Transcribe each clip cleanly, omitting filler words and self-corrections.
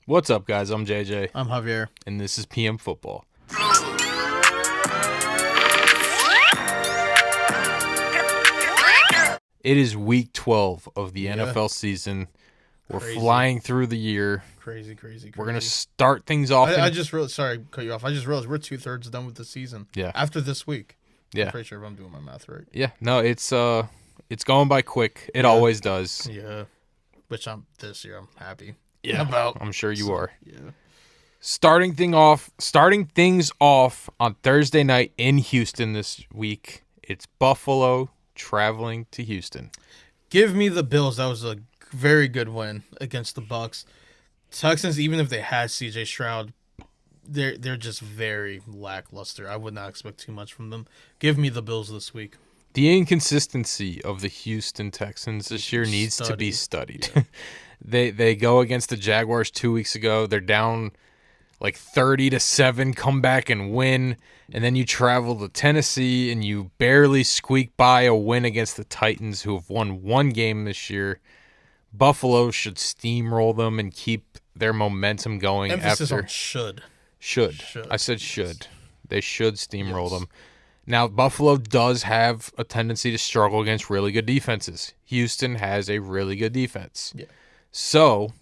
What's up, guys? I'm JJ, I'm Javier. and this is PM Football. It is week 12 of the NFL season. We're flying through the year. Crazy. We're going to start things off. I just realized, sorry to cut you off. I just realized we're 2/3 done with the season. Yeah. After this week. Yeah. I'm pretty sure if I'm doing my math right. Yeah. No, it's going by quick. It always does. Yeah. Which this year I'm happy about. I'm sure you are. Yeah. Starting things off on Thursday night in Houston this week. It's Buffalo traveling to Houston. Give me the Bills. That was a very good win against the Bucs. Texans, even if they had CJ Stroud, they're just very lackluster. I would not expect too much from them. Give me the Bills this week. The inconsistency of the Houston Texans this year needs to be studied. Yeah. They go against the Jaguars 2 weeks ago. They're down like 30-7, come back and win. And then you travel to Tennessee and you barely squeak by a win against the Titans, who have won one game this year. Buffalo should steamroll them and keep their momentum going. Emphasis on should. I said should. They should steamroll them. Now, Buffalo does have a tendency to struggle against really good defenses. Houston has a really good defense. Yeah. So,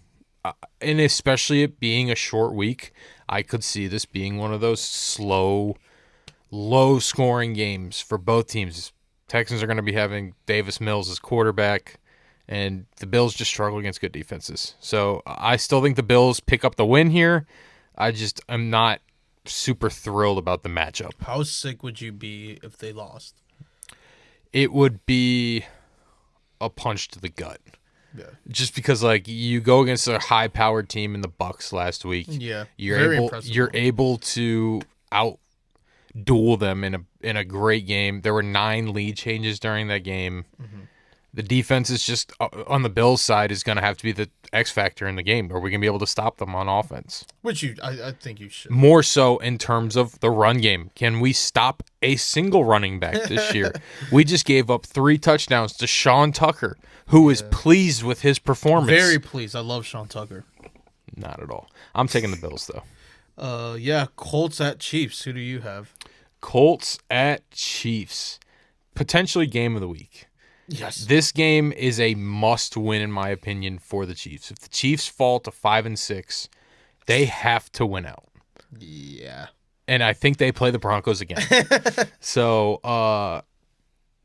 and especially it being a short week, I could see this being one of those slow, low-scoring games for both teams. Texans are going to be having Davis Mills as quarterback, and the Bills just struggle against good defenses. So I still think the Bills pick up the win here. I'm not super thrilled about the matchup. How sick would you be if they lost? It would be a punch to the gut. Yeah. Just because you go against a high-powered team in the Bucs last week. Yeah. You're able to out-duel them in a great game. There were 9 lead changes during that game. Mm-hmm. The defense is just, on the Bills' side, is going to have to be the X factor in the game. Are we going to be able to stop them on offense? Which I think you should. More so in terms of the run game. Can we stop a single running back this year? We just gave up 3 touchdowns to Sean Tucker, who is pleased with his performance. Very pleased. I love Sean Tucker. Not at all. I'm taking the Bills, though. Colts at Chiefs. Who do you have? Colts at Chiefs. Potentially game of the week. Yes. This game is a must-win, in my opinion, for the Chiefs. If the Chiefs fall to 5-6, they have to win out. Yeah. And I think they play the Broncos again. So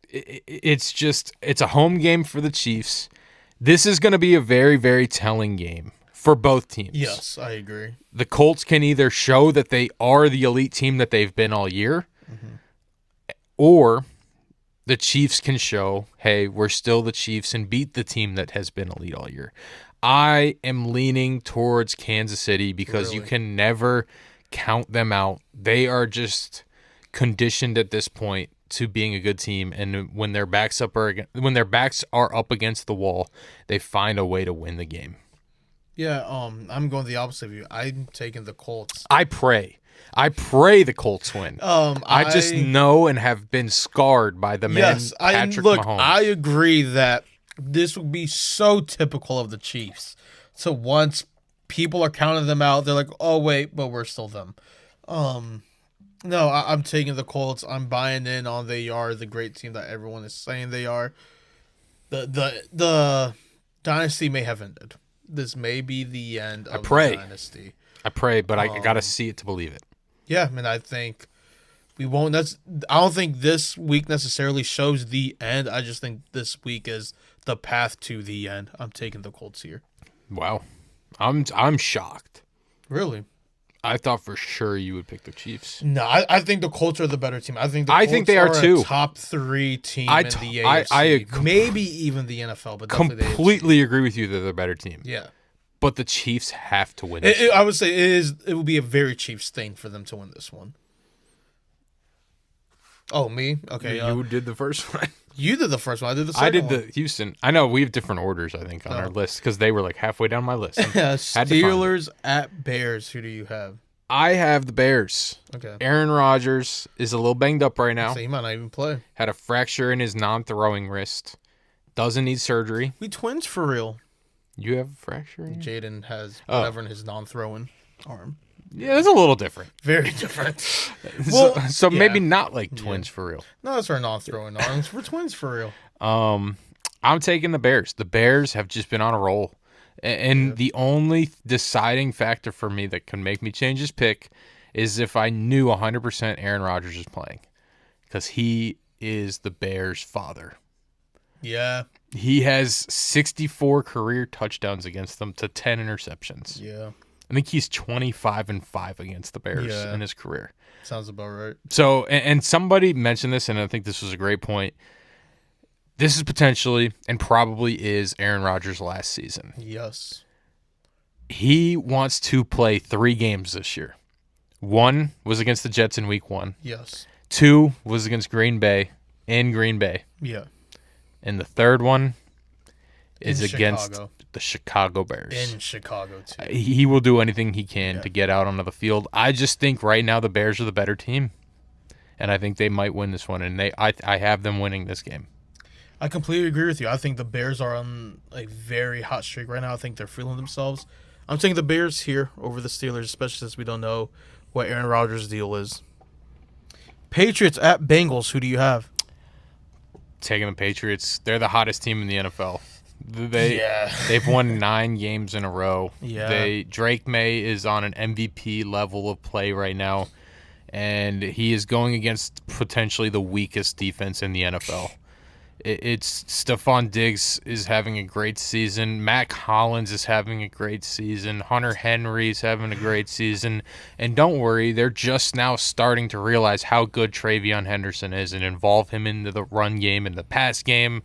it's a home game for the Chiefs. This is going to be a very, very telling game for both teams. Yes, I agree. The Colts can either show that they are the elite team that they've been all year, or the Chiefs can show, hey, we're still the Chiefs, and beat the team that has been elite all year. I am leaning towards Kansas City because you can never count them out. They are just conditioned at this point to being a good team, and when their backs are up against the wall, they find a way to win the game. Yeah, I'm going the opposite of you. I'm taking the Colts. I pray the Colts win. I just know and have been scarred by the man Patrick Mahomes. I agree that this would be so typical of the Chiefs. So once people are counting them out, they're like, oh, wait, but we're still them. No, I'm taking the Colts. I'm buying in on they are the great team that everyone is saying they are. The dynasty may have ended. This may be the end of the dynasty. I pray, but I got to see it to believe it. Yeah, I think we won't. I don't think this week necessarily shows the end. I just think this week is the path to the end. I'm taking the Colts here. Wow, I'm shocked. Really? I thought for sure you would pick the Chiefs. No, I think the Colts are the better team. I think they are too. A top 3 team in the AFC. Maybe even the NFL, but completely agree with you that they're the better team. Yeah. But the Chiefs have to win. I would say it will be a very Chiefs thing for them to win this one. Oh, me? Okay. You did the first one. You did the first one. I did the second one. I did the Houston. I know we have different orders, I think, on our list because they were halfway down my list. Steelers at Bears. Who do you have? I have the Bears. Okay. Aaron Rodgers is a little banged up right now. So he might not even play. Had a fracture in his non-throwing wrist. Doesn't need surgery. We twins for real. You have a fracture in your... Jaden has Oh. whatever in his non-throwing arm. Yeah, it's a little different. Very different. So yeah. maybe not like twins for real. No, that's our non-throwing arms. We're twins for real. I'm taking the Bears. The Bears have just been on a roll. And the only deciding factor for me that can make me change this pick is if I knew 100% Aaron Rodgers is playing. Because he is the Bears' father. Yeah. He has 64 career touchdowns against them to 10 interceptions. Yeah. I think he's 25-5 against the Bears Yeah. in his career. Sounds about right. So, and somebody mentioned this, and I think this was a great point. This is potentially and probably is Aaron Rodgers' last season. Yes. He wants to play 3 games this year. 1 was against the Jets in week 1. Yes. 2 was against Green Bay in Green Bay. Yeah. And the third one is In against Chicago. the Chicago Bears. In Chicago, too. He will do anything he can to get out onto the field. I just think right now the Bears are the better team. And I think they might win this one. And I have them winning this game. I completely agree with you. I think the Bears are on a very hot streak right now. I think they're feeling themselves. I'm taking the Bears here over the Steelers, especially since we don't know what Aaron Rodgers' deal is. Patriots at Bengals. Who do you have? Taking the Patriots. They're the hottest team in the NFL. They've won 9 games in a row. Yeah. Drake May is on an MVP level of play right now, and he is going against potentially the weakest defense in the NFL. It's Stephon Diggs is having a great season. Matt Collins is having a great season. Hunter Henry is having a great season. And don't worry, they're just now starting to realize how good TreVeyon Henderson is and involve him into the run game and the pass game.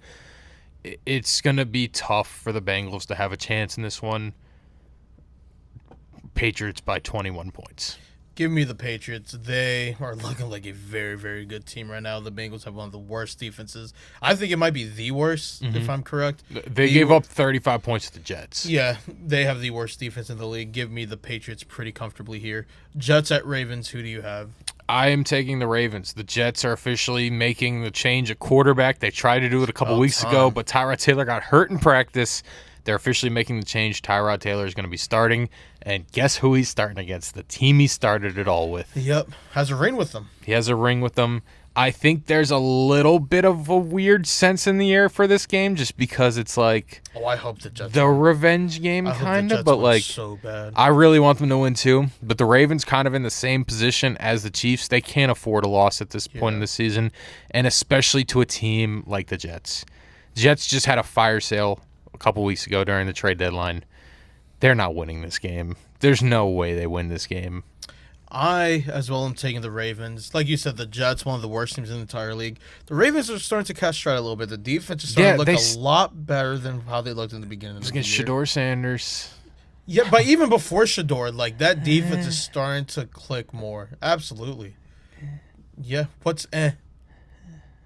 It's going to be tough for the Bengals to have a chance in this one. Patriots by 21 points. Give me the Patriots. They are looking like a very, very good team right now. The Bengals have one of the worst defenses. I think it might be the worst, if I'm correct. They gave up 35 points to the Jets. Yeah, they have the worst defense in the league. Give me the Patriots pretty comfortably here. Jets at Ravens. Who do you have? I am taking the Ravens. The Jets are officially making the change at quarterback. They tried to do it a couple weeks ago, but Tyrod Taylor got hurt in practice. They're officially making the change. Tyrod Taylor is going to be starting. And guess who he's starting against? The team he started it all with. Yep. Has a ring with them. He has a ring with them. I think there's a little bit of a weird sense in the air for this game just because it's like Oh, I hope the Jets the revenge game I hope the kind of, Jets but win like so bad. I really want them to win too. But the Ravens kind of in the same position as the Chiefs. They can't afford a loss at this point in the season, and especially to a team like the Jets. Jets just had a fire sale a couple weeks ago during the trade deadline. They're not winning this game. There's no way they win this game. I, as well, am taking the Ravens. Like you said, the Jets, one of the worst teams in the entire league. The Ravens are starting to catch stride a little bit. The defense is starting to look a lot better than how they looked in the beginning of the Against year. Shedeur Sanders. Yeah, but even before Shedeur, like, that defense is starting to click more. Absolutely. Yeah, what's They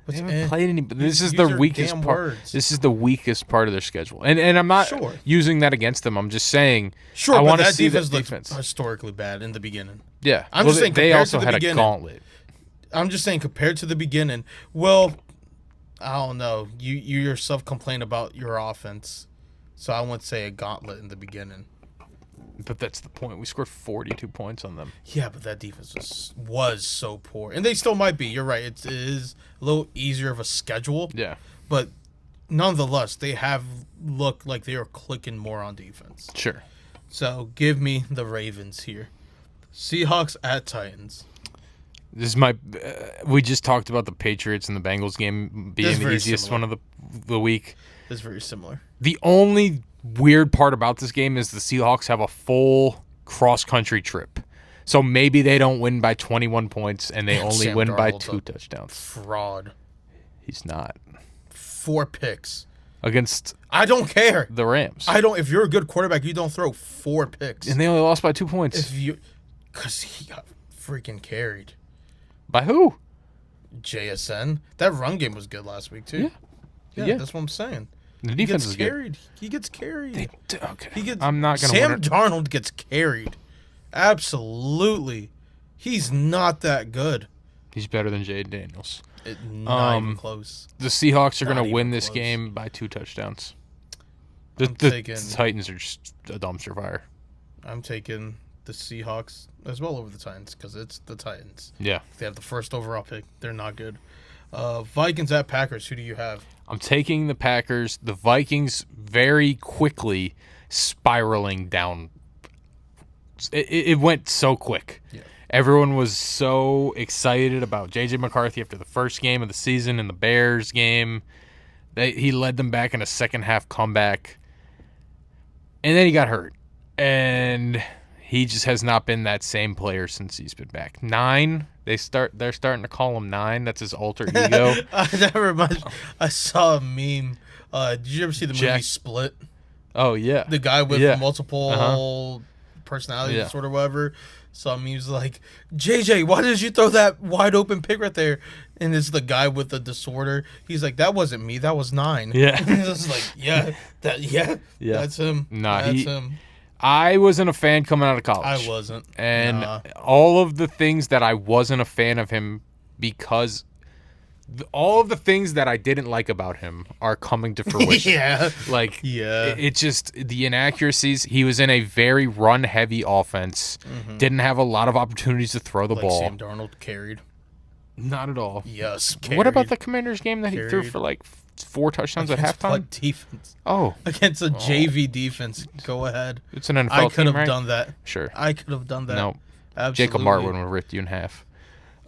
haven't played any. This is Use the your weakest damn part. words. This is the weakest part of their schedule, and I'm not using that against them. I'm just saying. Sure, I but want to that see defense that looks defense. historically bad in the beginning. Yeah, I'm just saying they compared also to the had beginning. a gauntlet. I'm just saying compared to the beginning. Well, I don't know. You yourself complain about your offense, so I wouldn't say a gauntlet in the beginning. But that's the point. We scored 42 points on them. Yeah, but that defense was so poor, and they still might be. You're right. It is a little easier of a schedule. Yeah, but nonetheless, they have looked like they are clicking more on defense. sure. So give me the Ravens here. Seahawks at Titans. This is my. We just talked about the Patriots and the Bengals game being the easiest one of the week. It's very similar. The only weird part about this game is the Seahawks have a full cross-country trip. So maybe they don't win by 21 points and they only Sam win by Darnold's 2 a touchdowns. Fraud. He's not. 4 picks. Against I don't care. the Rams. If you're a good quarterback, you don't throw 4 picks. And they only lost by 2 points. Because he got freaking carried. By who? JSN. That run game was good last week too. Yeah. That's what I'm saying. The defense is carried. good. He gets carried. Okay. I'm not going to Sam Darnold gets carried. Absolutely. He's not that good. He's better than Jay Daniels. Not even close. The Seahawks are going Not to win even this close. game by 2 touchdowns. The taking- Titans are just a dumpster fire. I'm taking the Seahawks as well over the Titans because it's the Titans. Yeah. They have the first overall pick. They're not good. Vikings at Packers. Who do you have? I'm taking the Packers. The Vikings very quickly spiraling down. It went so quick. Yeah. Everyone was so excited about J.J. McCarthy after the first game of the season and the Bears game. He led them back in a second-half comeback. And then he got hurt. And he just has not been that same player since he's been back. 9. They're starting to call him 9. That's his alter ego. That reminds. I saw a meme. Did you ever see the movie Split? Oh, yeah. The guy with multiple personalities, Yeah. sort of whatever. Saw memes like, JJ, why did you throw that wide open pick right there? And it's the guy with the disorder. He's like, that wasn't me. That was 9. Yeah. It's like, yeah, that's him. Nah, that's him. I wasn't a fan coming out of college. I wasn't. And Nah. all of the things that I wasn't a fan of him because all of the things that I didn't like about him are coming to fruition. Yeah. Like, Yeah. it just, the inaccuracies, he was in a very run-heavy offense, didn't have a lot of opportunities to throw the Like ball. Sam Darnold carried. Not at all. Yes. What about carried. the Commanders game that he threw Carried. for like 4 touchdowns at Against halftime? what defense? Oh, Against a JV defense. Go ahead. it's an NFL I could team, have right? done that. Sure. I could have done that. No, Absolutely. Jacob Martin would have ripped you in half.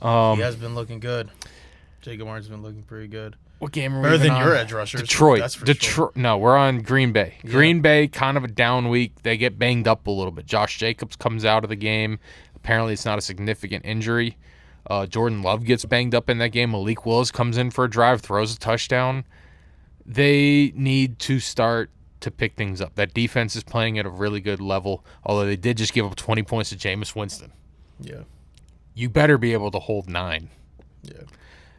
He has been looking good. Jacob Martin's been looking pretty good. What game are we Better even than on? your edge rushers. Detroit. That's for Detroit. sure. No, we're on Green Bay. Green Bay, kind of a down week. They get banged up a little bit. Josh Jacobs comes out of the game. Apparently, it's not a significant injury. Jordan Love gets banged up in that game. Malik Willis comes in for a drive, throws a touchdown. They need to start to pick things up. That defense is playing at a really good level, although they did just give up 20 points to Jameis Winston. Yeah. You better be able to hold 9. Yeah.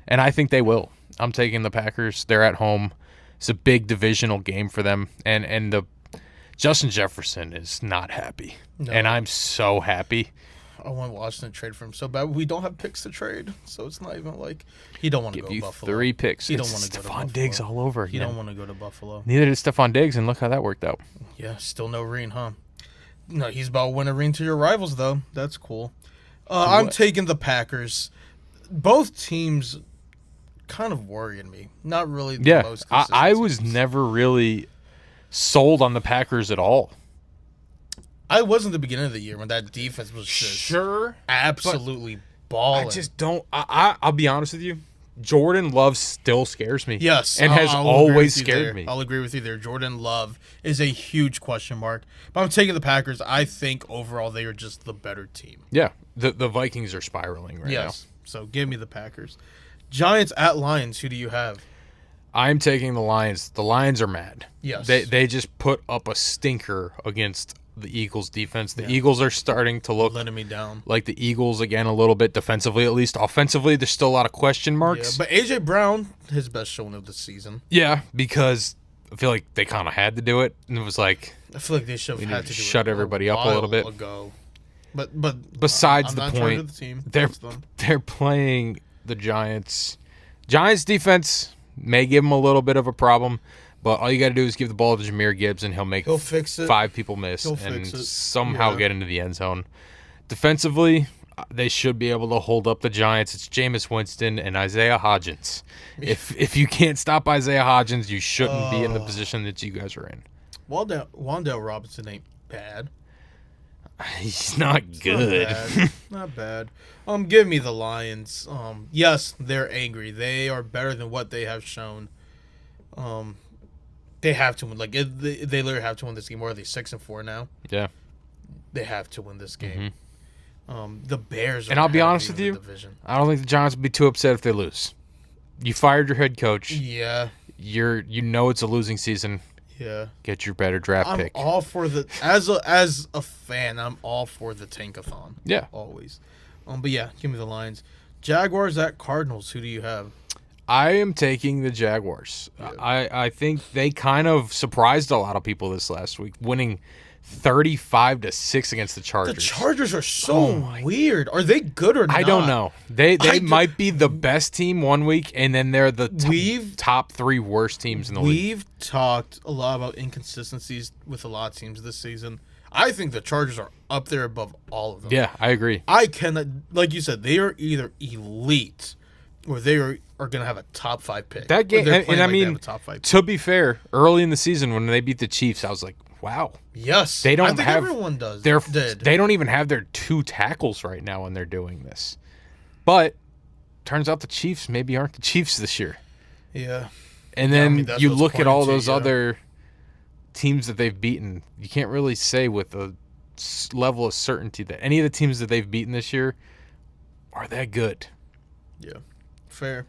And I think they will. I'm taking the Packers. They're at home. It's a big divisional game for them. And the Justin Jefferson is not happy. No. And I'm so happy. I want Washington to trade for him so bad. We don't have picks to trade, so it's not even like he don't want to Give go you to Buffalo. 3 picks. He don't It's want to go to Stephon Buffalo. Diggs all over He again. don't want to go to Buffalo. Neither did Stephon Diggs, and look how that worked out. Yeah, still no ring, huh? No, he's about to win a ring to your rivals, though. That's cool. I'm what? taking the Packers. Both teams kind of worrying me. Not really the Yeah, most I consistent was teams. never really sold on the Packers at all. I was in the beginning of the year when that defense was just Sure. absolutely balling. I just don't. I'll be honest with you. Jordan Love still scares me. Yes, and has I'll agree always with you scared there. me. I'll agree with you there. Jordan Love is a huge question mark. But I'm taking the Packers. I think overall they are just the better team. Yeah, the Vikings are spiraling right Yes. So give me the Packers. Giants at Lions. Who do you have? now. I'm taking the Lions. The Lions are mad. Yes. They just put up a stinker against the Eagles defense. The Eagles are starting to look Letting me down. like the Eagles again a little bit defensively, at least. Offensively, there's still a lot of question Yeah, marks. but AJ Brown, his best showing of the season. Yeah, because I feel like they kind of had to do it, and it was like I feel like they should have We had need to to do shut it everybody up a little while bit. ago. But Besides I'm the not in charge point, of the team. they're That's them. they're playing the Giants. Giants defense may give them a little bit of a problem, but all you got to do is give the ball to Jahmyr Gibbs, and he'll make He'll fix it. 5 people miss He'll and fix it. somehow Yeah. get into the end zone. Defensively, they should be able to hold up the Giants. It's Jameis Winston and Isaiah Hodgins. If you can't stop Isaiah Hodgins, you shouldn't be in the position that you guys are in. Wandale Robinson ain't bad. He's not good. Not bad. Not bad. Give me the Lions. Yes, they're angry. They are better than what they have shown. They have to win. Like they literally have to win this game. Or are they 6-4 now? Yeah. They have to win this game. The Bears. Are And I'll be ahead of honest you with in you, the division. I don't think the Giants would be too upset if they lose. You fired your head coach. Yeah, You know it's a losing season. yeah. Get your better draft I'm pick. all for the as a fan. I'm all for the tankathon. Yeah. Always. But yeah, give me the Lions. Jaguars at Cardinals. Who do you have? I am taking the Jaguars. Yeah. I think they kind of surprised a lot of people this last week, winning 35-6 against the Chargers. The Chargers are so weird. Are they good or not? I don't know. They might be the best team one week, and then they're the top 3 worst teams in the league. We've talked a lot about inconsistencies with a lot of teams this season. I think the Chargers are up there above all of them. Yeah, I agree. I cannot, like you said, they are either elite or they are going to have a top 5 pick. That game, and I mean, top 5 to be fair, early in the season when they beat the Chiefs, I was like, wow. Yes. They don't I think have, everyone does. They don't even have their 2 tackles right now when they're doing this. But turns out the Chiefs maybe aren't the Chiefs this year. Yeah. And then you look at all those other teams that they've beaten. You can't really say with a level of certainty that any of the teams that they've beaten this year are that good. Yeah. Fair.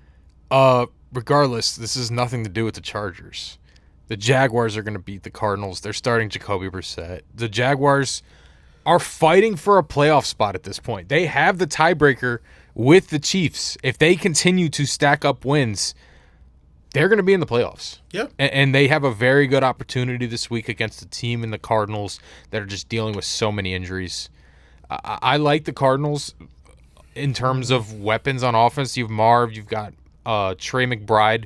Regardless, this has nothing to do with the Chargers. The Jaguars are going to beat the Cardinals. They're starting Jacoby Brissett. The Jaguars are fighting for a playoff spot at this point. They have the tiebreaker with the Chiefs. If they continue to stack up wins, they're going to be in the playoffs. Yeah. And they have a very good opportunity this week against a team in the Cardinals that are just dealing with so many injuries. I like the Cardinals in terms of weapons on offense. You've Marv, you've got Trey McBride,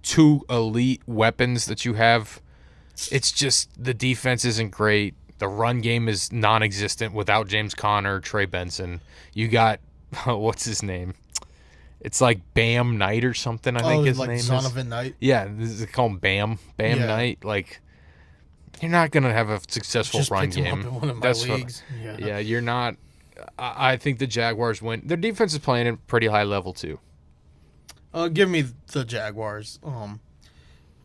2 elite weapons that you have. It's just the defense isn't great. The run game is non-existent without James Conner, Trey Benson. You got, what's his name? It's like Bam Knight or something, I think his name is. Zonovan Knight? Yeah, they call him Bam Knight. Like, you're not going to have a successful run game. Him up in one of my leagues. Yeah, you're not. I think the Jaguars win. Their defense is playing at a pretty high level, too. Give me the Jaguars.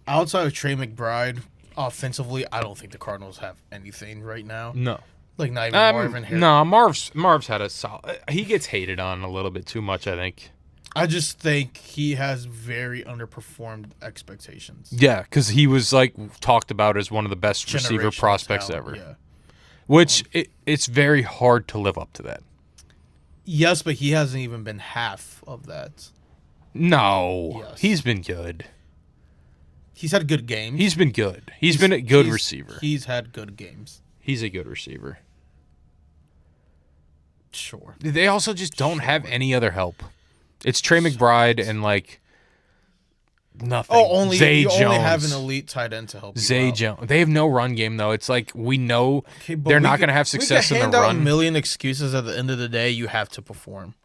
Outside of Trey McBride, offensively, I don't think the Cardinals have anything right now. No. Like, not even Marvin Harrison. No, Marv's had a solid. He gets hated on a little bit too much, I think. I just think he has very underperformed expectations. Yeah, because he was like talked about as one of the best receiver prospects ever. Yeah. Which it's very hard to live up to that. Yes, but he hasn't even been half of that. No, Yes. He's been good. He's had good games. He's been good. He's been a good receiver. He's had good games. He's a good receiver. Sure. They also just don't have any other help. It's Trey McBride and like nothing. Only have an elite tight end to help you Zay out. Jones. They have no run game though. It's like we know they're not going to have success in the run. We can hand out a million excuses. At the end of the day, you have to perform.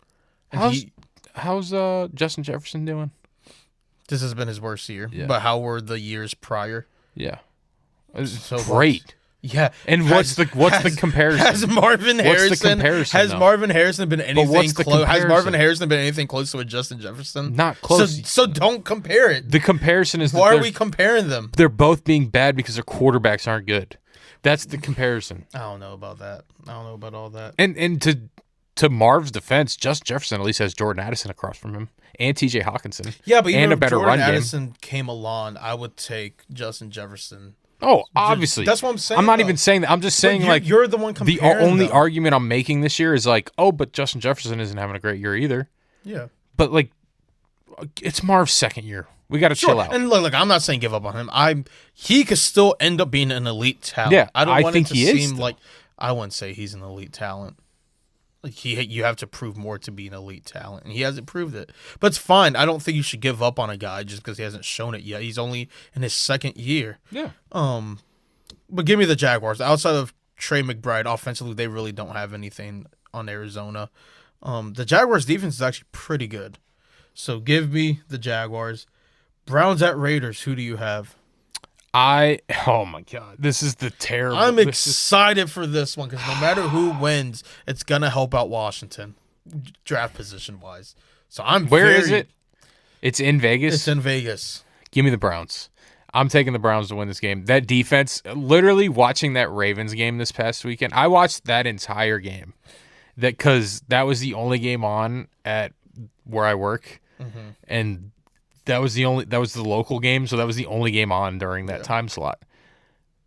How's Justin Jefferson doing? This has been his worst year. Yeah. But how were the years prior? Yeah, So great. Yeah. And what's the comparison? Has Marvin Harrison? What's the comparison? Has Marvin Harrison been anything close? Has Marvin comparison? Harrison been anything close to a Justin Jefferson? Not close. So don't compare it. The comparison is Why are we comparing them? They're both being bad because their quarterbacks aren't good. That's the comparison. I don't know about that. I don't know about all that. And to Marv's defense, Justin Jefferson at least has Jordan Addison across from him and T.J. Hawkinson. Yeah, but even and a if better Jordan run game. Addison came along, I would take Justin Jefferson. Oh, obviously. That's what I'm saying. I'm not even saying that. I'm just saying you're the one comparing. The only them. argument I'm making this year is like, oh, but Justin Jefferson isn't having a great year either. Yeah. But like, it's Marv's second year. We got to chill out. And look, I'm not saying give up on him. He could still end up being an elite talent. Yeah, I don't want think it to he is, seem though. like I wouldn't say he's an elite talent. Like you have to prove more to be an elite talent, and he hasn't proved it. But it's fine. I don't think you should give up on a guy just because he hasn't shown it yet. He's only in his second year. Yeah. But give me the Jaguars. Outside of Trey McBride, offensively, they really don't have anything on Arizona. The Jaguars' defense is actually pretty good. So give me the Jaguars. Browns at Raiders. Who do you have? Oh my God, this is the terrible. I'm excited for this one because no matter who wins, it's gonna help out Washington, draft position wise. So Where is it? It's in Vegas. It's in Vegas. Give me the Browns. I'm taking the Browns to win this game. That defense, literally watching that Ravens game this past weekend, I watched that entire game. Because that was the only game on at where I work, and that was the local game, so that was the only game on during that time slot.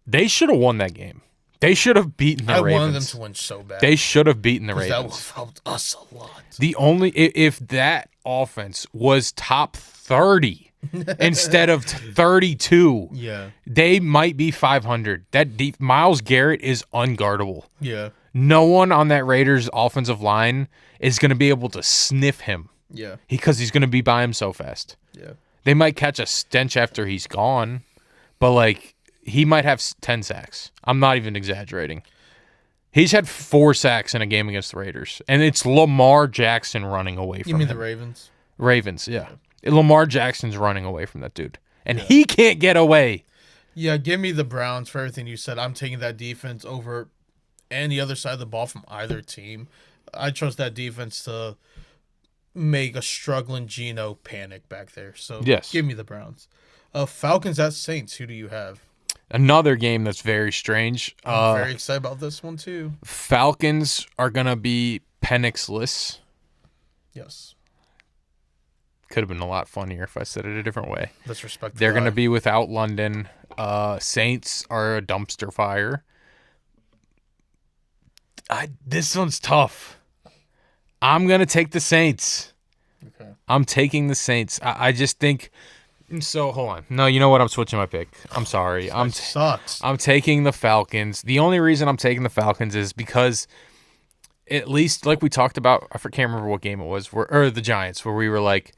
They should have won that game. They should have beaten the Ravens. I wanted them to win so bad. They should have beaten the Ravens. That would have helped us a lot. If that offense was top 30 instead of 32. Yeah. They might be 500. That Myles Garrett is unguardable. Yeah. No one on that Raiders offensive line is going to be able to sniff him Yeah. because he's going to be by him so fast. Yeah. They might catch a stench after he's gone, but like he might have 10 sacks. I'm not even exaggerating. He's had 4 sacks in a game against the Raiders, and it's Lamar Jackson running away from You mean him. the Ravens? Ravens, yeah. Lamar Jackson's running away from that dude, and he can't get away. Yeah, give me the Browns for everything you said. I'm taking that defense over any other side of the ball from either team. I trust that defense to make a struggling Geno panic back there. So Yes. give me the Browns. Falcons at Saints. Who do you have? Another game that's very strange. I'm very excited about this one too. Falcons are going to be Penix-less. Yes. Could have been a lot funnier if I said it a different way. Let's respect the They're going to guy. be without London. Saints are a dumpster fire. This one's tough. I'm going to take the Saints. Okay. I'm taking the Saints. I just think so. Hold on. No, you know what? I'm switching my pick. I'm sorry. That sucks. I'm taking the Falcons. The only reason I'm taking the Falcons is because at least like we talked about, I can't remember what game it was, or the Giants, where we were like,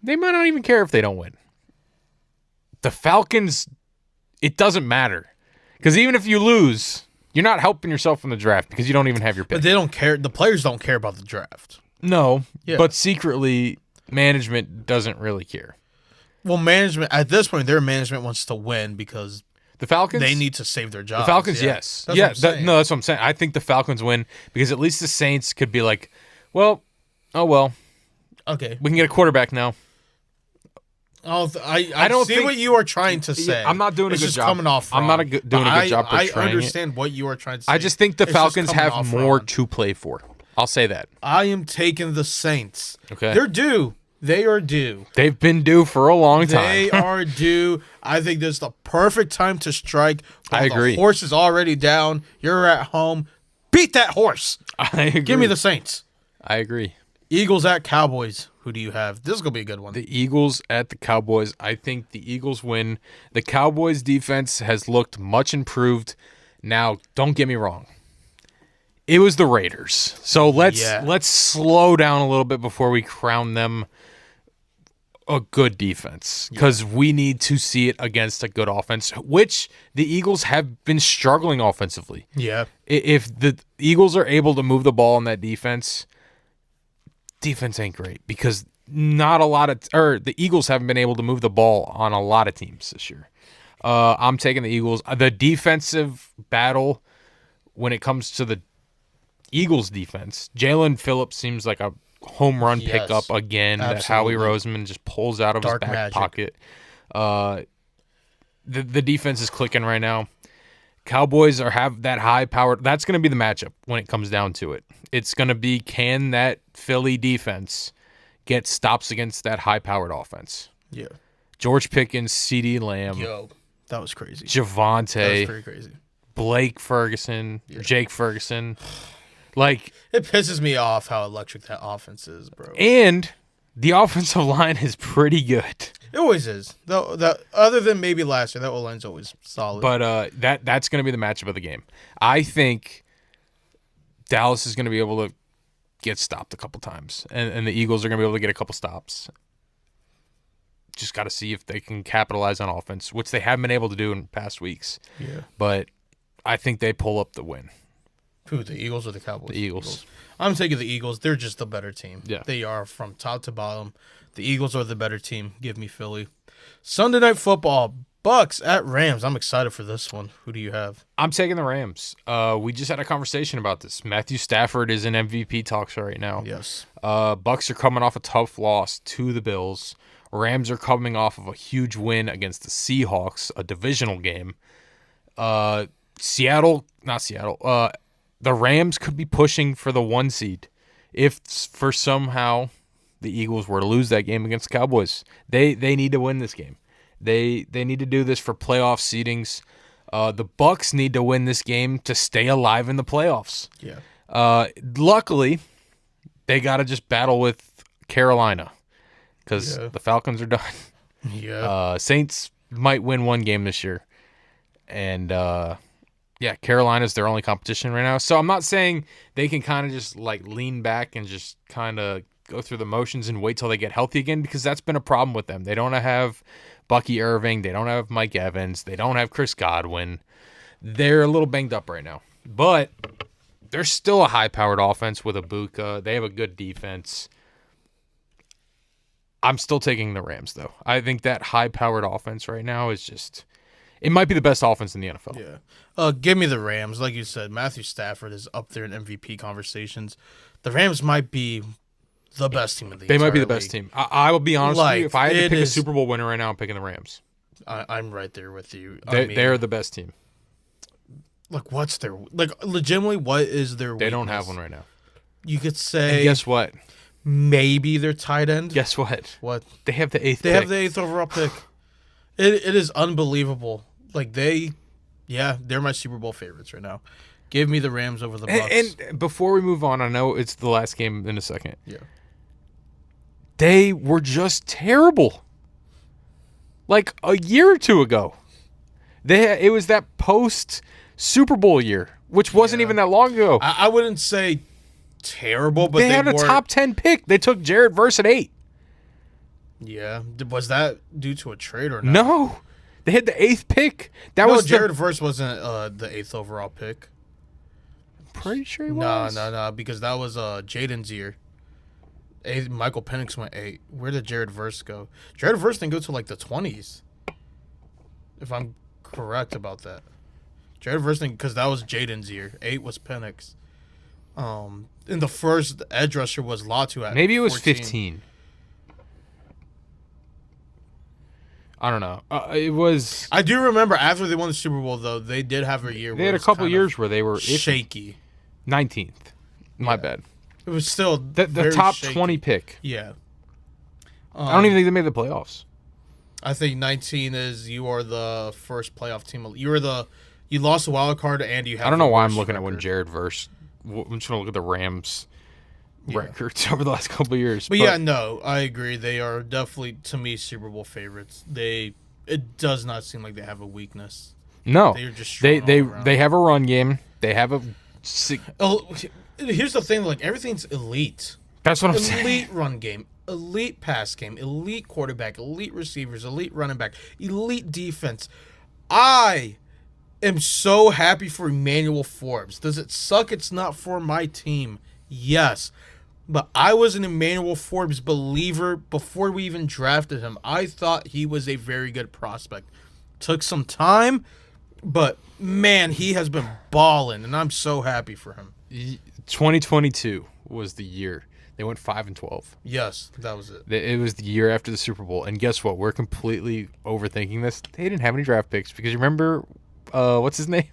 they might not even care if they don't win. The Falcons, it doesn't matter. Because even if you lose, you're not helping yourself in the draft because you don't even have your pick. But they don't care. The players don't care about the draft. No, Yeah. but secretly, management doesn't really care. Well, management at this point, their management wants to win because The Falcons? they need to save their jobs. The Falcons, yeah. yes. That's yeah, what I'm saying. no, that's what I'm saying. I think the Falcons win because at least the Saints could be like, well, Okay. we can get a quarterback now. I don't see think- what you are trying to say. I'm not doing a It's good just job. coming off. I'm not wrong. doing a But good job I portraying it. understand what you are trying to say. I just think the It's just Falcons coming have off more wrong. to play for. I'll say that. I am taking the Saints. Okay. They're due. They are due. They've been due for a long time. They are due. I think this is the perfect time to strike. While I agree. The horse is already down. You're at home. Beat that horse. I agree. Give me the Saints. I agree. Eagles at Cowboys. Who do you have? This is going to be a good one. The Eagles at the Cowboys. I think the Eagles win. The Cowboys defense has looked much improved. Now, don't get me wrong. It was the Raiders. So let's slow down a little bit before we crown them a good defense because we need to see it against a good offense, which the Eagles have been struggling offensively. Yeah. If the Eagles are able to move the ball in that defense ain't great because not a lot of the Eagles haven't been able to move the ball on a lot of teams this year. I'm taking the Eagles. The defensive battle when it comes to the Eagles defense, Jalen Phillips seems like a home run Yes, pickup again that absolutely. Howie Roseman just pulls out of Dark his back magic. pocket. The defense is clicking right now. Cowboys have that high power. That's going to be the matchup when it comes down to it. It's going to be, can that Philly defense get stops against that high-powered offense? Yeah. George Pickens, CeeDee Lamb, Yo, that was crazy. That was Javonte, pretty crazy. Blake Ferguson, Jake Ferguson. Like, It pisses me off how electric that offense is, bro. and the offensive line is pretty good. It always is. Though that other than maybe last year, that O-line's always solid. But that's going to be the matchup of the game. I think Dallas is going to be able to get stopped a couple times, and the Eagles are going to be able to get a couple stops. Just got to see if they can capitalize on offense, which they haven't been able to do in past weeks. yeah. But I think they pull up the win. Who, the Eagles or the Cowboys? The Eagles. I'm taking the Eagles. They're just the better team. Yeah. They are from top to bottom. The Eagles are the better team. Give me Philly. Sunday Night Football. Bucks at Rams. I'm excited for this one. Who do you have? I'm taking the Rams. We just had a conversation about this. Matthew Stafford is in MVP talks right now. Yes. Bucks are coming off a tough loss to the Bills. Rams are coming off of a huge win against the Seahawks, a divisional game. The Rams could be pushing for the 1 seed if for somehow the Eagles were to lose that game against the Cowboys. They need to win this game. They need to do this for playoff seedings. The Bucks need to win this game to stay alive in the playoffs. Yeah. Luckily, they got to just battle with Carolina because Yeah. the Falcons are done. Yeah. Saints might win one game this year. And, Carolina's their only competition right now. So I'm not saying they can kind of just like lean back and just kind of go through the motions and wait till they get healthy again, because that's been a problem with them. They don't have Bucky Irving. They don't have Mike Evans. They don't have Chris Godwin. They're a little banged up right now. But they're still a high-powered offense with Ibuka. They have a good defense. I'm still taking the Rams, though. I think that high-powered offense right now is just... It might be the best offense in the NFL. Yeah. Give me the Rams. Like you said, Matthew Stafford is up there in MVP conversations. The Rams might be the best team in the They might be the entire best league. team. I will be honest with you. If I had to it pick a is- Super Bowl winner right now, I'm picking the Rams. I'm right there with you. They're the best team. Like, what's their... Like, legitimately, what is their They don't weakness? have one right now. You could And say guess what? maybe their tight end. Guess what? What? They have the 8th They pick. have the 8th overall pick. It is unbelievable. Like, they're my Super Bowl favorites right now. Give me the Rams over the Bucks. And before we move on, I know it's the last game in a second. Yeah. They were just terrible. Like a year or two ago. It was that post Super Bowl year, which wasn't even that long ago. I wouldn't say terrible, but they had a were, top 10 pick. They took Jared Verse at 8. Yeah. Was that due to a trade or not? No. They had the 8th pick. That No, was Jared Verse wasn't the 8th overall pick. pretty sure he No, was. because that was Jaden's year. Michael Penix went 8. Where did Jared Verse go? Jared Verse didn't go to like the 20s. If I'm correct about that. Jared Verse didn't, because that was Jaden's year. 8 was Penix. And the first edge rusher was Latu at Maybe it was 14. 15. I don't know. It was. I do remember after they won the Super Bowl, though, they did have a year They where had it a was couple kind years of where they were shaky. 19th. My bad. It was still The very top shaky. 20 pick. Yeah. I don't even think they made the playoffs. I think 19 is you are the first playoff team. You lost a wild card and you have. I don't know the why I'm worst looking at when record. Jared Verse. I'm just gonna look at the Rams records over the last couple of years. But yeah, no, I agree. They are definitely, to me, Super Bowl favorites. It does not seem like they have a weakness. no, They're just they strong they all around. they have a run game. They have a. Here's the thing: like everything's elite. That's what I'm saying. Elite run game, elite pass game, elite quarterback, elite receivers, elite running back, elite defense. I am so happy for Emmanuel Forbes. Does it suck it's not for my team? Yes. But I was an Emmanuel Forbes believer before we even drafted him. I thought he was a very good prospect. Took some time, but man, he has been balling, and I'm so happy for him. 2022 was the year they went 5-12. Yes, that was it. It was the year after the Super Bowl, and guess what? We're completely overthinking this. They didn't have any draft picks because you remember, what's his name?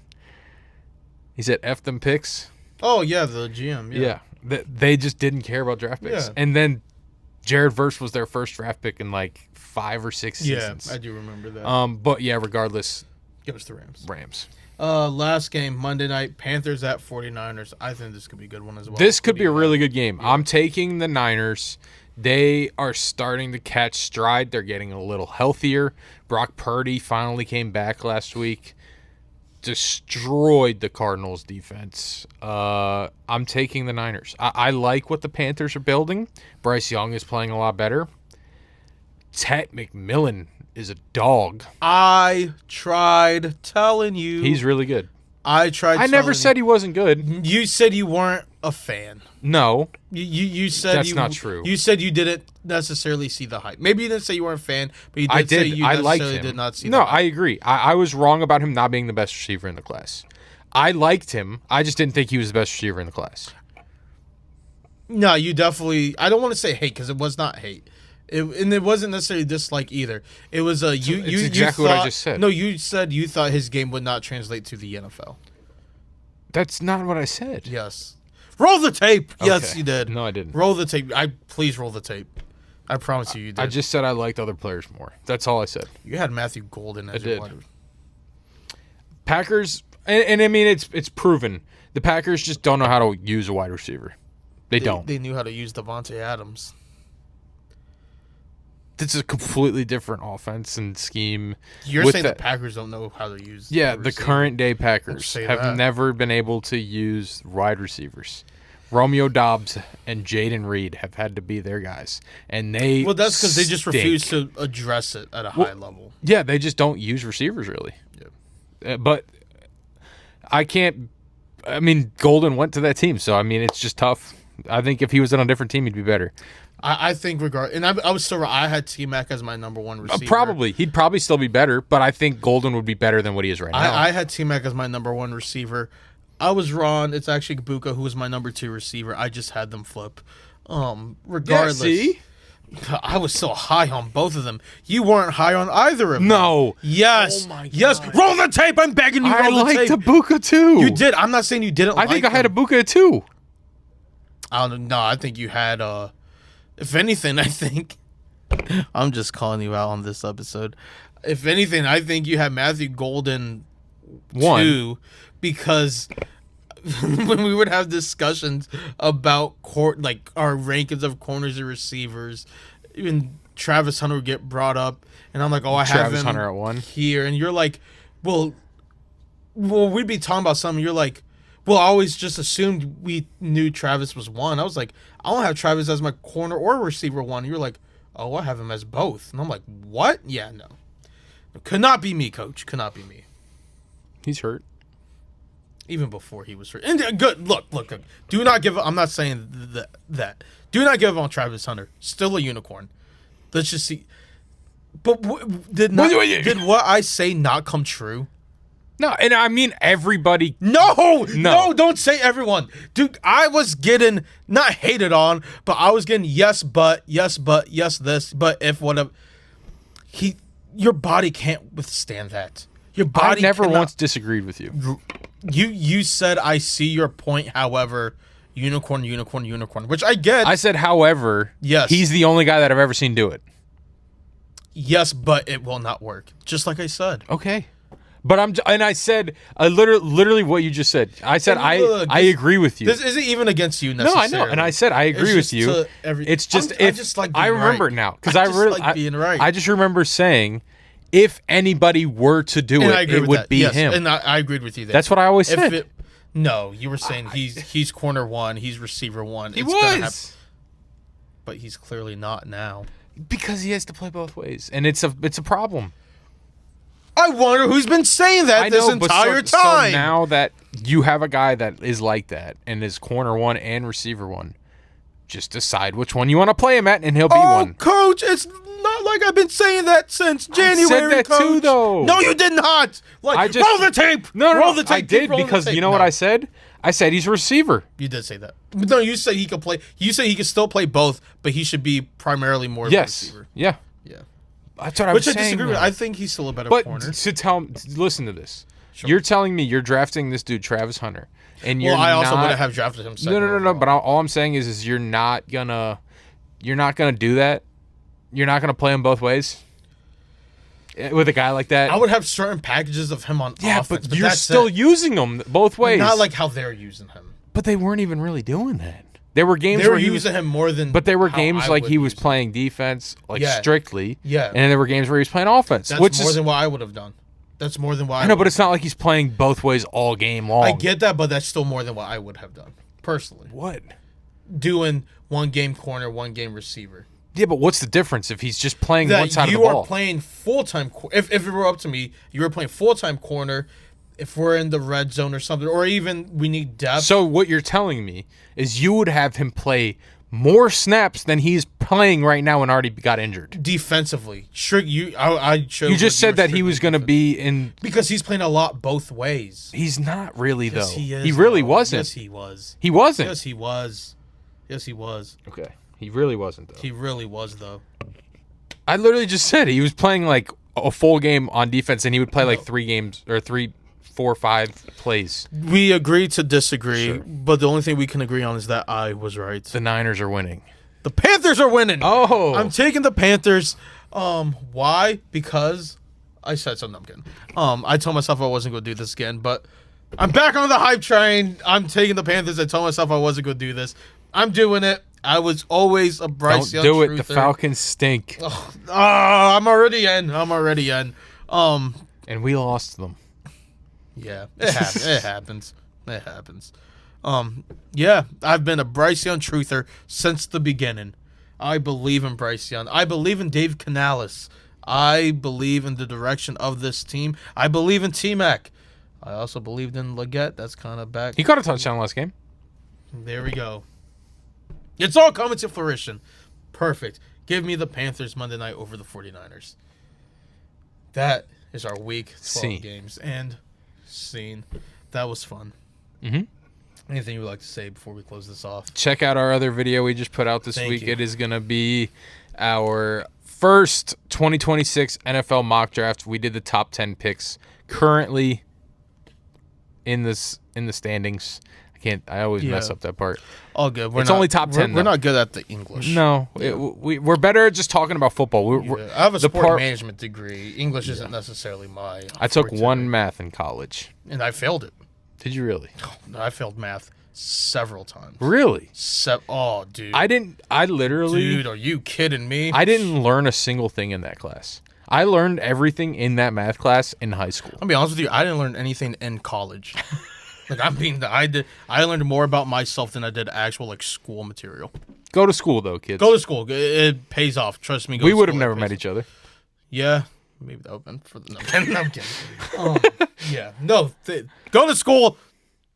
He said "F them picks." Oh yeah, the GM. Yeah. They just didn't care about draft picks, Yeah. and then Jared Verse was their first draft pick in like 5 or 6 Yeah, seasons. I do remember that. But yeah, regardless, Give us the Rams. Rams. Last game, Monday night, Panthers at 49ers. I think this could be a good one as well. This could be a really good game. I'm taking the Niners. They are starting to catch stride. They're getting a little healthier. Brock Purdy finally came back last week. Destroyed the Cardinals defense. I'm taking the Niners. I like what the Panthers are building. Bryce Young is playing a lot better. Ted McMillan is a dog. I tried telling you. He's really good. I tried. I never said he wasn't good. You said you weren't a fan. No. You said That's not true. You said you didn't necessarily see the hype. Maybe you didn't say you weren't a fan, but you did, I say did. you I liked necessarily him. did not see No, the hype. I agree. I was wrong about him not being the best receiver in the class. I liked him. I just didn't think he was the best receiver in the class. No, you definitely. I don't want to say hate because it was not hate. And it wasn't necessarily dislike either. It was you. it's You exactly you what I thought- just said. No, you said you thought his game would not translate to the NFL. That's not what I said. Yes. Roll the tape. Yes, Okay. you did. No, I didn't. Roll the tape. Please roll the tape. I promise you, you did. I just said I liked other players more. That's all I said. You had Matthew Golden as I your did. wide. Packers, and I mean it's proven. The Packers just don't know how to use a wide receiver. They don't. They knew how to use Devontae Adams. It's a completely different offense and scheme. You're with saying that- the Packers don't know how to use. Yeah, the the receiver. current day Packers say have that. never been able to use wide receivers. Romeo Dobbs and Jaden Reed have had to be their guys, and they Well, that's because they just stink. refuse to address it at a high level. Yeah, they just don't use receivers really. Yeah. But I can't. I mean, Golden went to that team, so I mean, it's just tough. I think if he was on a different team, he'd be better. I think and I was still. I had T-Mac as my number one receiver. Probably, he'd probably still be better, but I think Golden would be better than what he is right now. I had T-Mac as my number one receiver. I was wrong. It's actually Kabuka who was my number two receiver. I just had them flip. Regardless, see? I was so high on both of them. You weren't high on either of them. No, Yes. Oh my yes. God. Roll the tape. I'm begging you. I Roll the liked tape. Ibuka too. You did. I'm not saying you didn't. I think I like had him. Ibuka too. I don't know. No, I think you had. If anything, I think. I'm just calling you out on this episode. If anything, I think you had Matthew Golden One. 2 because when we would have discussions about like our rankings of corners and receivers, even Travis Hunter would get brought up, and I'm like, oh, I have Travis him Hunter at 1. here, and you're like, well, we'd be talking about something. You're like, well, I always just assumed we knew Travis was 1. I was like, I don't have Travis as my corner or receiver 1. You're like, oh, I have him as both, and I'm like, what? Yeah, no, could not be me, Coach. Could not be me. He's hurt. Even before he was hurt. And good. Look. Do not give up. I'm not saying that. Do not give up on Travis Hunter. Still a unicorn. Let's just see. But did what I say not come true? No, and I mean everybody. No, No. don't say everyone. Dude, I was getting, not hated on, but I was getting yes, but, yes, this, but if whatever. Your body can't withstand that. Your I body never cannot- once disagreed with you. You said I see your point, however, unicorn, which I get. I said, however, Yes. he's the only guy that I've ever seen do it. Yes, but it will not work. Just like I said. Okay. But I said literally what you just said. I said And look, I agree with you. This isn't even against you No, necessarily. I know, and I said I agree with just you. to It's just I if just like I being remember right. now because I I just really like being right. I just remember saying if anybody were to do And I it, agree it with would that. be Yes, him. and I agreed with you there. That's what I always said. No, you were saying he's corner 1, he's receiver 1. He It's gonna was but he's clearly not now. because he has to play both ways, and it's a problem. I wonder who's been saying that this entire so time. now that you have a guy that is like that and is corner 1 and receiver 1, just decide which one you want to play him at, and he'll be one. Coach, it's not like I've been saying that since January. said that Coach. too, though. No, you did not. Like, I just- roll the tape. No, roll the tape. I did Keep rolling the because tape. you know what No. I said? I said he's a receiver. You did say that. No, you said he could play. You said he could still play both, but he should be primarily more of a Yes. receiver. Yeah. Yeah. That's what I Which was I saying. disagree with. though. I think he's still a better But corner. listen to this. You're telling me you're drafting this dude Travis Hunter, and you're Well, I also not, would have drafted him second. No. overall. But all I'm saying is you're not gonna do that. You're not gonna play him both ways with a guy like that. I would have certain packages of him on yeah, offense, but you're that's still it. using them both ways. Not like how they're using him. but they weren't even really doing that. There were games They were where he was, using him more than. but there were how games I like would he was use him. playing defense, like Yeah. strictly. Yeah. And then there were games where he was playing offense, That's which more is than what I would have done. That's more than what I know, but it's not like he's playing both ways all game long. I get that, but that's still more than what I would have done personally. what. Doing 1 game corner, 1 game receiver. Yeah, but what's the difference if he's just playing one That side of the you are ball? playing full time. If it were up to me, you were playing full time corner. If we're in the red zone or something, or even we need depth. So what you're telling me is you would have him play more snaps than he's playing right now and already got injured. defensively, I showed You just said that he strictly was going to defense. be in. because he's playing a lot both ways. He's not really Yes, though. he is. He really though. wasn't. Yes, he was. He wasn't. Yes, he was. Yes, he was. Okay. He really wasn't though. He really was, though. I literally just said he was playing like a full game on defense, and he would play like 3 games or 3, 4, 5 plays. We agree to disagree, Sure. but the only thing we can agree on is that I was right. The Niners are winning. The Panthers are winning. Oh, I'm taking the Panthers. Why? Because I said something. I'm kidding. I told myself I wasn't going to do this again, but I'm back on the hype train. I'm taking the Panthers. I told myself I wasn't going to do this. I'm doing it. I was always a Bryce Don't Young do it. truther. The Falcons stink. I'm already in. And we lost them. Yeah, it happens. It happens. Yeah, I've been a Bryce Young truther since the beginning. I believe in Bryce Young. I believe in Dave Canales. I believe in the direction of this team. I believe in T-Mac. I also believed in Leggett. That's kind of back. He caught a touchdown last game. There we go. It's all coming to fruition. Perfect. Give me the Panthers Monday night over the 49ers. That is our week 12 Scene. games. And scene. That was fun. Mm-hmm. Anything you would like to say before we close this off? Check out our other video we just put out this Thank week. you. It is going to be our first 2026 NFL mock draft. We did the top 10 picks currently in the standings. I always mess up that part. All good. It's only top 10, We're though. not good at the English. No, we're better at just talking about football. We're, I have a the sport part- management degree. English isn't necessarily my. I took forte. one math in college. and I failed it. Did you really? I failed math several times. Really? Oh, dude. I literally. Dude, are you kidding me? I didn't learn a single thing in that class. I learned everything in that math class in high school. I'll be honest with you. I didn't learn anything in college. I learned more about myself than I did actual school material. Go to school though, kids. Go to school. It pays off. Trust me. We would have never met each other. Yeah. Maybe that would have been for the. No, I'm kidding. Yeah. No. Go to school.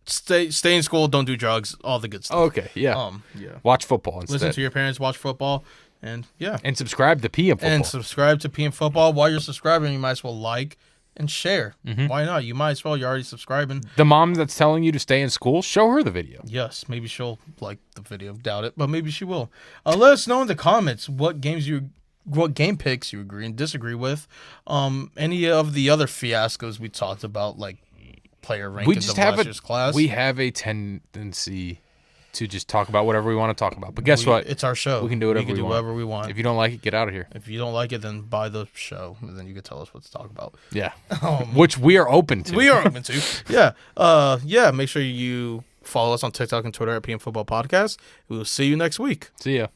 Stay in school. Don't do drugs. All the good stuff. Okay, yeah. Yeah. Watch football instead. Listen to your parents. Watch football. And yeah. And subscribe to PM Football. And subscribe to PM Football. While you're subscribing, you might as well like and share. Mm-hmm. Why not? You might as well. You're already subscribing. The mom that's telling you to stay in school, show her the video. Yes, maybe she'll like the video. Doubt it, but maybe she will. Let us know in the comments what game picks you agree and disagree with. Any of the other fiascos we talked about, like player rankings We just of have last year's class. we have a tendency to just talk about whatever we want to talk about. But guess what? It's our show. We can do whatever we want. whatever we want. If you don't like it, get out of here. If you don't like it, then buy the show, and then you can tell us what to talk about. Yeah. Which we are open to. We are open to. Yeah. Yeah. Make sure you follow us on TikTok and Twitter at PM Football Podcast. We will see you next week. See ya.